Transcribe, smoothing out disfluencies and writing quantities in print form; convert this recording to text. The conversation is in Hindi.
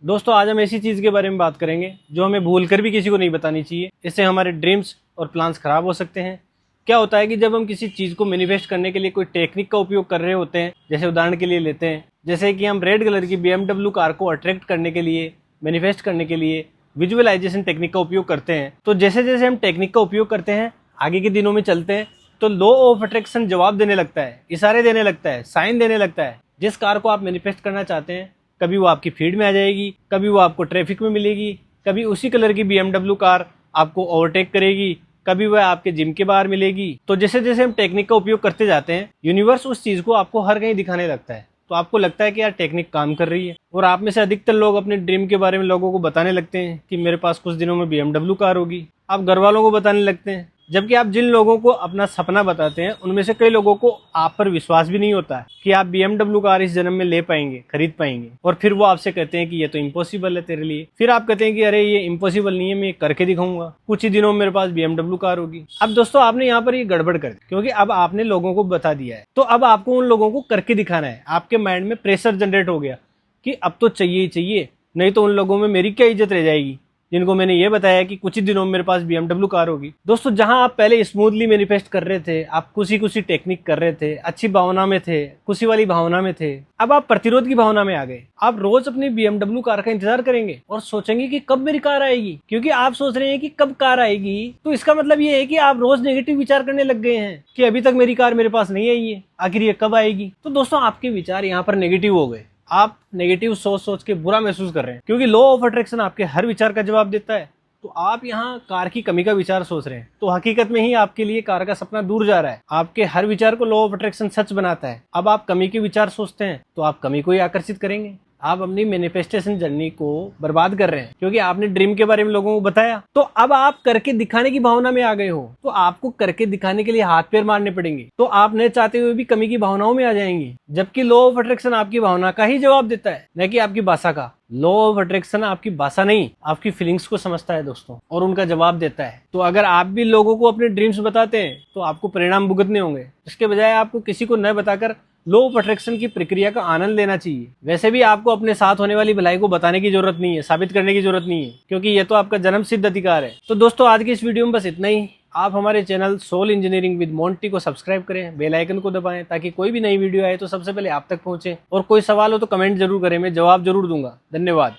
दोस्तों आज हम ऐसी चीज़ के बारे में बात करेंगे जो हमें भूल कर भी किसी को नहीं बतानी चाहिए। इससे हमारे ड्रीम्स और प्लान्स खराब हो सकते हैं। क्या होता है कि जब हम किसी चीज़ को मैनिफेस्ट करने के लिए कोई टेक्निक का उपयोग कर रहे होते हैं, जैसे उदाहरण के लिए लेते हैं जैसे कि हम रेड कलर की BMW कार को अट्रैक्ट करने के लिए, मैनिफेस्ट करने के लिए विजुअलाइजेशन टेक्निक का उपयोग करते हैं। तो जैसे जैसे हम टेक्निक का उपयोग करते हैं, आगे के दिनों में चलते हैं, तो लॉ ऑफ अट्रैक्शन जवाब देने लगता है, इशारे देने लगता है, साइन देने लगता है। जिस कार को आप मैनिफेस्ट करना चाहते हैं, कभी वो आपकी फीड में आ जाएगी, कभी वो आपको ट्रैफिक में मिलेगी, कभी उसी कलर की BMW कार आपको ओवरटेक करेगी, कभी वह आपके जिम के बाहर मिलेगी। तो जैसे जैसे हम टेक्निक का उपयोग करते जाते हैं, यूनिवर्स उस चीज को आपको हर कहीं दिखाने लगता है। तो आपको लगता है कि यार टेक्निक काम कर रही है। और आप में से अधिकतर लोग अपने ड्रीम के बारे में लोगों को बताने लगते हैं कि मेरे पास कुछ दिनों में BMW कार होगी। आप घर वालों को बताने लगते हैं, जबकि आप जिन लोगों को अपना सपना बताते हैं उनमें से कई लोगों को आप पर विश्वास भी नहीं होता है कि आप BMW कार इस जन्म में ले पाएंगे, खरीद पाएंगे। और फिर वो आपसे कहते हैं कि ये तो इम्पॉसिबल है तेरे लिए। फिर आप कहते हैं कि अरे ये इम्पॉसिबल नहीं है, मैं करके दिखाऊंगा, कुछ ही दिनों में मेरे पास BMW कार होगी। अब दोस्तों आपने यहाँ पर ये गड़बड़ कर दी, क्योंकि अब आपने लोगों को बता दिया है, तो अब आपको उन लोगों को करके दिखाना है। आपके माइंड में प्रेशर जनरेट हो गया कि अब तो चाहिए ही चाहिए, नहीं तो उन लोगों में मेरी क्या इज्जत रह जाएगी जिनको मैंने ये बताया कि कुछ ही दिनों में मेरे पास BMW कार होगी। दोस्तों जहां आप पहले स्मूथली मैनिफेस्ट कर रहे थे, आप कुछ टेक्निक कर रहे थे, अच्छी भावना में थे, खुशी वाली भावना में थे, अब आप प्रतिरोध की भावना में आ गए। आप रोज अपनी BMW कार का इंतजार करेंगे और सोचेंगे कि कब मेरी कार आएगी। क्योंकि आप सोच रहे हैं कि कब कार आएगी, तो इसका मतलब ये है कि आप रोज नेगेटिव विचार करने लग गए हैं कि अभी तक मेरी कार मेरे पास नहीं आई है, आखिर ये कब आएगी। तो दोस्तों आपके विचार यहाँ पर नेगेटिव हो गए। आप नेगेटिव सोच सोच के बुरा महसूस कर रहे हैं, क्योंकि लॉ ऑफ अट्रैक्शन आपके हर विचार का जवाब देता है। तो आप यहाँ कार की कमी का विचार सोच रहे हैं, तो हकीकत में ही आपके लिए कार का सपना दूर जा रहा है। आपके हर विचार को लॉ ऑफ अट्रैक्शन सच बनाता है। अब आप कमी के विचार सोचते हैं तो आप कमी को ही आकर्षित करेंगे। आप अपनी मैनिफेस्टेशन जर्नी को बर्बाद कर रहे हैं, क्योंकि आपने ड्रीम के बारे में लोगों को बताया। तो अब आप करके दिखाने की भावना में आ गए हो, तो आपको करके दिखाने के लिए हाथ पैर मारने पड़ेंगे। तो आप न चाहते हुए भी कमी की भावनाओं में आ जाएंगे, जबकि लॉ ऑफ अट्रैक्शन आपकी भावना का ही जवाब देता है, न कि आपकी भाषा का। लॉ ऑफ अट्रैक्शन आपकी भाषा नहीं, आपकी फीलिंग्स को समझता है दोस्तों, और उनका जवाब देता है। तो अगर आप भी लोगों को अपने ड्रीम्स बताते हैं तो आपको परिणाम भुगतने होंगे। इसके बजाय आपको किसी को न बताकर लॉ ऑफ अट्रैक्शन की प्रक्रिया का आनंद लेना चाहिए। वैसे भी आपको अपने साथ होने वाली भलाई को बताने की जरूरत नहीं है, साबित करने की जरूरत नहीं है, क्योंकि ये तो आपका जन्म सिद्ध अधिकार है। तो दोस्तों आज की इस वीडियो में बस इतना ही। आप हमारे channel soul engineering with Monty को सब्सक्राइब करें, बेल आइकन को दबाएं, ताकि कोई भी नई वीडियो आए तो सबसे पहले आप तक पहुंचे। और कोई सवाल हो तो कमेंट जरूर करें, मैं जवाब जरूर दूंगा। धन्यवाद।